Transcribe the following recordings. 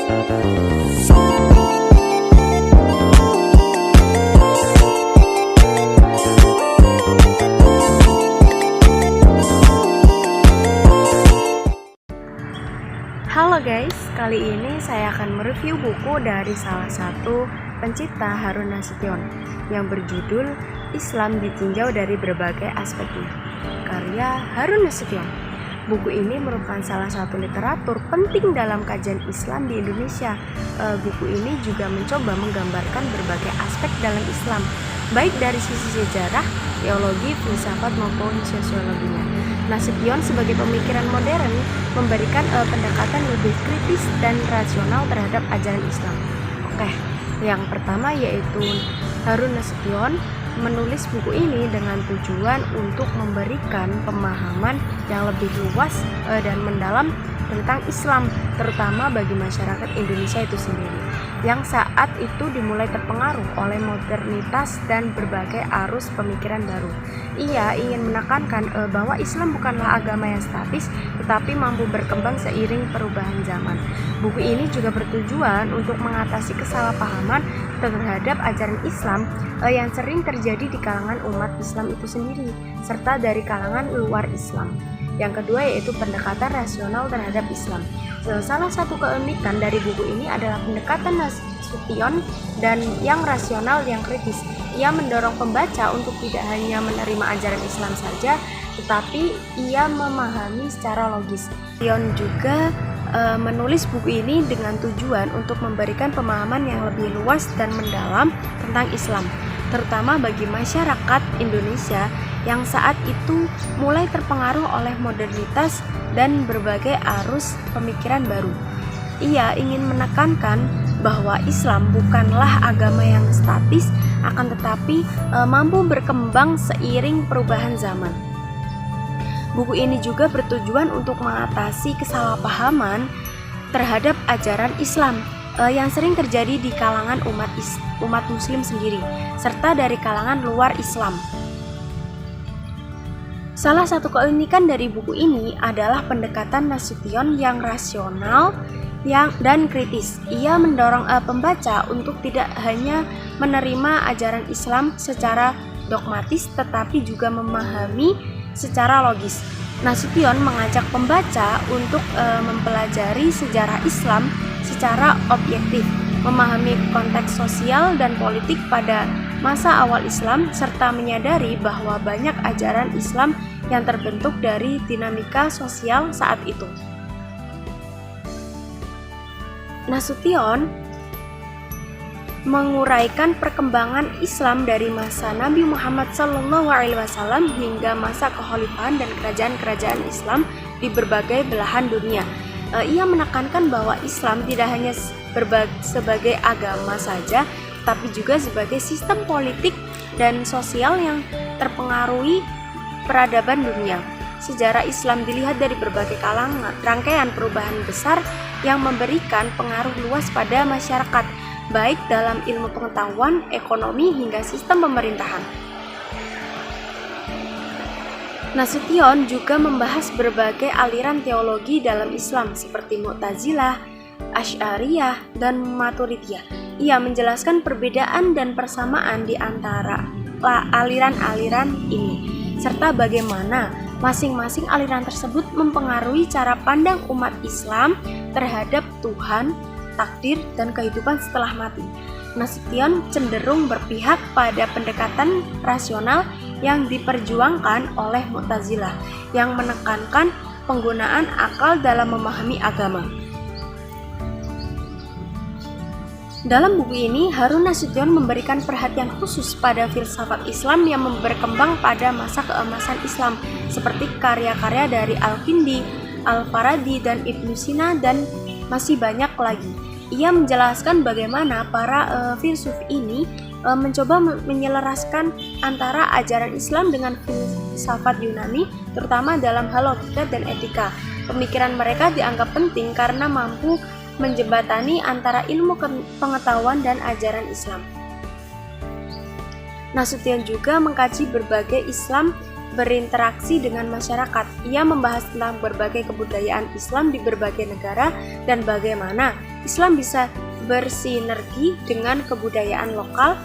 Halo guys, kali ini saya akan mereview buku dari salah satu pencipta, Harun Nasution, yang berjudul Islam Ditinjau dari Berbagai Aspeknya, karya Harun Nasution. Buku ini merupakan salah satu literatur penting dalam kajian Islam di Indonesia. Buku ini juga mencoba menggambarkan berbagai aspek dalam Islam, baik dari sisi sejarah, teologi, filsafat maupun sosiologinya. Nasution sebagai pemikiran modern memberikan pendekatan lebih kritis dan rasional terhadap ajaran Islam. Oke, yang pertama yaitu Harun Nasution menulis buku ini dengan tujuan untuk memberikan pemahaman yang lebih luas dan mendalam tentang Islam, terutama bagi masyarakat Indonesia itu sendiri, yang saat itu dimulai terpengaruh oleh modernitas dan berbagai arus pemikiran baru. Ia ingin menekankan bahwa Islam bukanlah agama yang statis, tetapi mampu berkembang seiring perubahan zaman. Buku ini juga bertujuan untuk mengatasi kesalahpahaman terhadap ajaran Islam yang sering terjadi di kalangan umat Islam itu sendiri, serta dari kalangan luar Islam. Yang kedua yaitu pendekatan rasional terhadap Islam. Salah satu keunikan dari buku ini adalah pendekatan Nasution dan yang rasional yang kritis. Ia mendorong pembaca untuk tidak hanya menerima ajaran Islam saja, tetapi ia memahami secara logis. Nasution juga menulis buku ini dengan tujuan untuk memberikan pemahaman yang lebih luas dan mendalam tentang Islam, terutama bagi masyarakat Indonesia yang saat itu mulai terpengaruh oleh modernitas dan berbagai arus pemikiran baru. Ia ingin menekankan bahwa Islam bukanlah agama yang statis, akan tetapi mampu berkembang seiring perubahan zaman. Buku ini juga bertujuan untuk mengatasi kesalahpahaman terhadap ajaran Islam yang sering terjadi di kalangan umat Muslim sendiri, serta dari kalangan luar Islam. Salah satu keunikan dari buku ini adalah pendekatan Nasution yang rasional dan kritis. Ia mendorong pembaca untuk tidak hanya menerima ajaran Islam secara dogmatis, tetapi juga memahami secara logis. Nasution mengajak pembaca untuk mempelajari sejarah Islam secara objektif, memahami konteks sosial dan politik pada masa awal Islam, serta menyadari bahwa banyak ajaran Islam yang terbentuk dari dinamika sosial saat itu. Nasution menguraikan perkembangan Islam dari masa Nabi Muhammad SAW hingga masa kekhalifahan dan kerajaan-kerajaan Islam di berbagai belahan dunia. Ia menekankan bahwa Islam tidak hanya sebagai agama saja, tapi juga sebagai sistem politik dan sosial yang terpengaruhi peradaban dunia. Sejarah Islam dilihat dari berbagai kalangan, rangkaian perubahan besar yang memberikan pengaruh luas pada masyarakat, baik dalam ilmu pengetahuan, ekonomi, hingga sistem pemerintahan. Nasution juga membahas berbagai aliran teologi dalam Islam seperti Mu'tazilah, Asy'ariyah, dan Maturidiyah. Ia menjelaskan perbedaan dan persamaan di antara aliran-aliran ini, serta bagaimana masing-masing aliran tersebut mempengaruhi cara pandang umat Islam terhadap Tuhan, takdir, dan kehidupan setelah mati. Nasution cenderung berpihak pada pendekatan rasional yang diperjuangkan oleh Mu'tazilah, yang menekankan penggunaan akal dalam memahami agama. Dalam buku ini, Harun Nasution memberikan perhatian khusus pada filsafat Islam yang berkembang pada masa keemasan Islam, seperti karya-karya dari Al-Kindi, Al-Farabi, dan Ibnu Sina, dan masih banyak lagi. Ia menjelaskan bagaimana para filsuf ini mencoba menyelaraskan antara ajaran Islam dengan filsafat Yunani, terutama dalam hal logika dan etika. Pemikiran mereka dianggap penting karena mampu menjembatani antara ilmu pengetahuan dan ajaran Islam. Nasution juga mengkaji berbagai Islam berinteraksi dengan masyarakat. Ia membahas tentang berbagai kebudayaan Islam di berbagai negara dan bagaimana Islam bisa bersinergi dengan kebudayaan lokal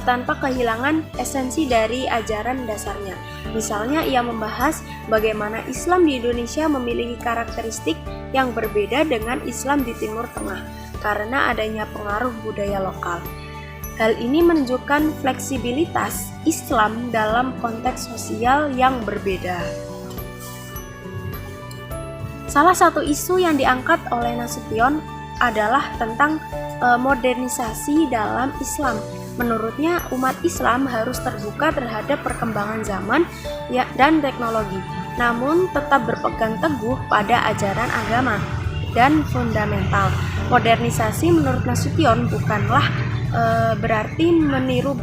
tanpa kehilangan esensi dari ajaran dasarnya. Misalnya, ia membahas bagaimana Islam di Indonesia memiliki karakteristik yang berbeda dengan Islam di Timur Tengah karena adanya pengaruh budaya lokal. Hal ini menunjukkan fleksibilitas Islam dalam konteks sosial yang berbeda. Salah satu isu yang diangkat oleh Nasution adalah tentang modernisasi dalam Islam. Menurutnya, umat Islam harus terbuka terhadap perkembangan zaman dan teknologi, namun tetap berpegang teguh pada ajaran agama dan fundamental. Modernisasi menurut Nasution bukanlah berarti meniru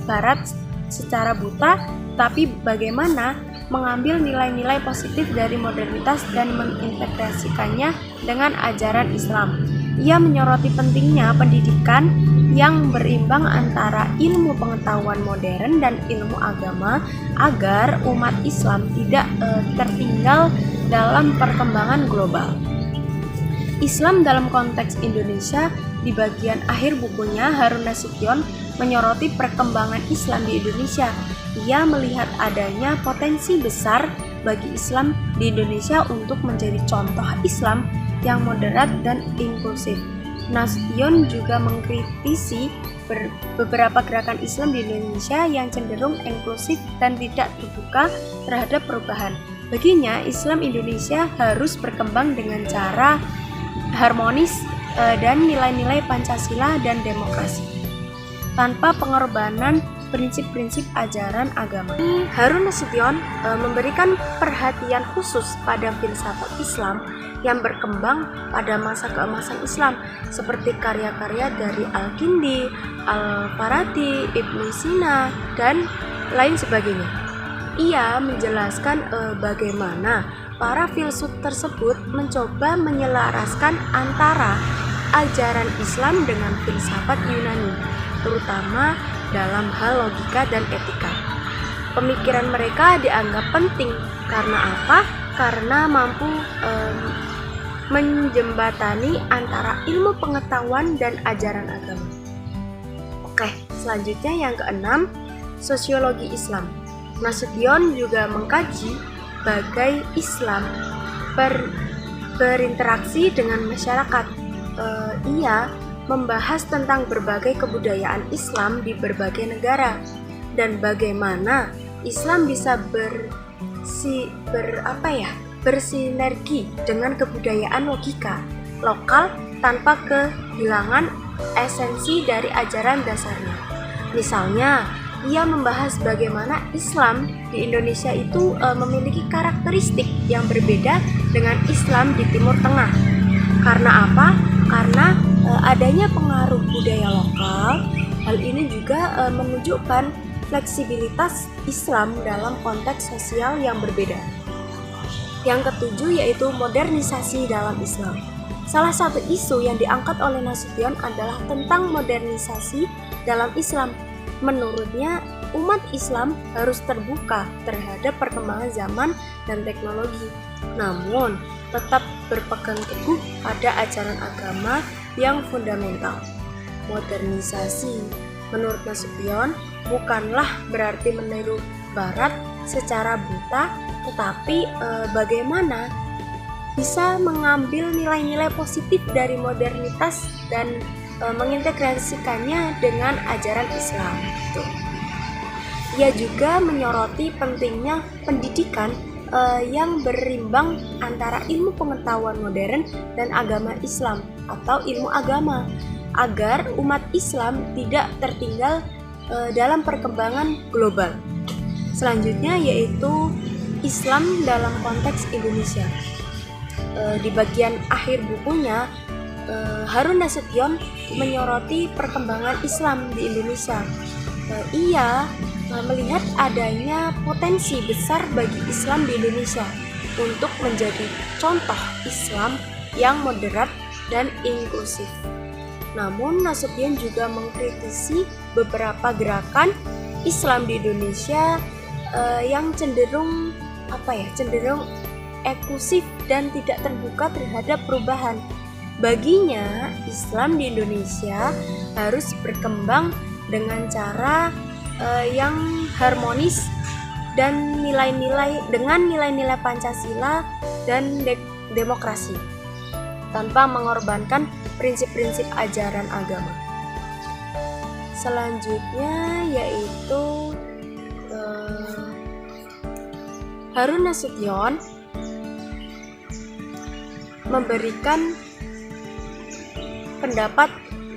Barat secara buta, tapi bagaimana mengambil nilai-nilai positif dari modernitas dan mengintegrasikannya dengan ajaran Islam. Ia menyoroti pentingnya pendidikan yang berimbang antara ilmu pengetahuan modern dan ilmu agama agar umat Islam tidak tertinggal dalam perkembangan global. Islam dalam konteks Indonesia. Di bagian akhir bukunya, Harun Nasution menyoroti perkembangan Islam di Indonesia. Ia melihat adanya potensi besar bagi Islam di Indonesia untuk menjadi contoh Islam yang moderat dan inklusif. Nasution juga mengkritisi beberapa gerakan Islam di Indonesia yang cenderung inklusif dan tidak terbuka terhadap perubahan. Baginya, Islam Indonesia harus berkembang dengan cara harmonis dan nilai-nilai Pancasila dan demokrasi tanpa pengorbanan prinsip-prinsip ajaran agama. Harun Nasution memberikan perhatian khusus pada filsafat Islam yang berkembang pada masa keemasan Islam seperti karya-karya dari Al-Kindi, Al-Farabi, Ibnu Sina, dan lain sebagainya. Ia menjelaskan bagaimana para filsuf tersebut mencoba menyelaraskan antara ajaran Islam dengan filsafat Yunani, terutama dalam hal logika dan etika. Pemikiran mereka dianggap penting karena apa? Karena mampu menjembatani antara ilmu pengetahuan dan ajaran agama. Oke, selanjutnya yang keenam, sosiologi Islam. Nasution juga mengkaji bagai Islam berinteraksi dengan masyarakat. Ia membahas tentang berbagai kebudayaan Islam di berbagai negara dan bagaimana Islam bisa bersinergi dengan kebudayaan logika lokal tanpa kehilangan esensi dari ajaran dasarnya. Misalnya, ia membahas bagaimana Islam di Indonesia itu memiliki karakteristik yang berbeda dengan Islam di Timur Tengah. Karena apa? Karena adanya pengaruh budaya lokal. Hal ini juga menunjukkan fleksibilitas Islam dalam konteks sosial yang berbeda. Yang ketujuh yaitu modernisasi dalam Islam. Salah satu isu yang diangkat oleh Nasution adalah tentang modernisasi dalam Islam. Menurutnya, umat Islam harus terbuka terhadap perkembangan zaman dan teknologi, namun tetap berpegang teguh pada ajaran agama yang fundamental. Modernisasi menurut Nasution bukanlah berarti meniru Barat secara buta, tetapi bagaimana bisa mengambil nilai-nilai positif dari modernitas dan mengintegrasikannya dengan ajaran Islam. Ia juga menyoroti pentingnya pendidikan yang berimbang antara ilmu pengetahuan modern dan agama Islam atau ilmu agama agar umat Islam tidak tertinggal dalam perkembangan global. Selanjutnya yaitu Islam dalam konteks Indonesia. Di bagian akhir bukunya, Harun Nasution menyoroti perkembangan Islam di Indonesia. Ia melihat adanya potensi besar bagi Islam di Indonesia untuk menjadi contoh Islam yang moderat dan inklusif. Namun Nasution juga mengkritisi beberapa gerakan Islam di Indonesia yang cenderung eksklusif dan tidak terbuka terhadap perubahan. Baginya, Islam di Indonesia harus berkembang dengan cara yang harmonis dan nilai-nilai Pancasila dan demokrasi, tanpa mengorbankan prinsip-prinsip ajaran agama. Selanjutnya yaitu Harun Nasution memberikan pendapat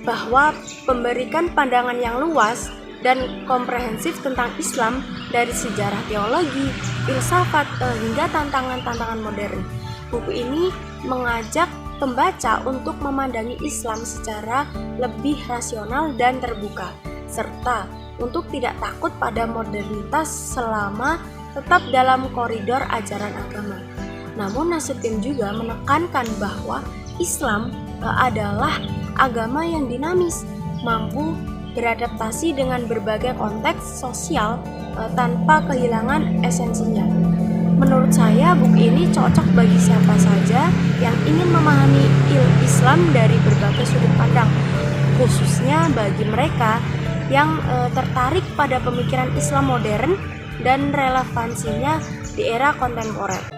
bahwa memberikan pandangan yang luas dan komprehensif tentang Islam dari sejarah teologi, filsafat, hingga tantangan-tantangan modern. Buku ini mengajak pembaca untuk memandangi Islam secara lebih rasional dan terbuka, serta untuk tidak takut pada modernitas selama tetap dalam koridor ajaran agama. Namun Nasution juga menekankan bahwa Islam adalah agama yang dinamis, mampu beradaptasi dengan berbagai konteks sosial tanpa kehilangan esensinya. Menurut saya, buku ini cocok bagi siapa saja yang ingin memahami Islam dari berbagai sudut pandang, khususnya bagi mereka yang tertarik pada pemikiran Islam modern dan relevansinya di era kontemporer.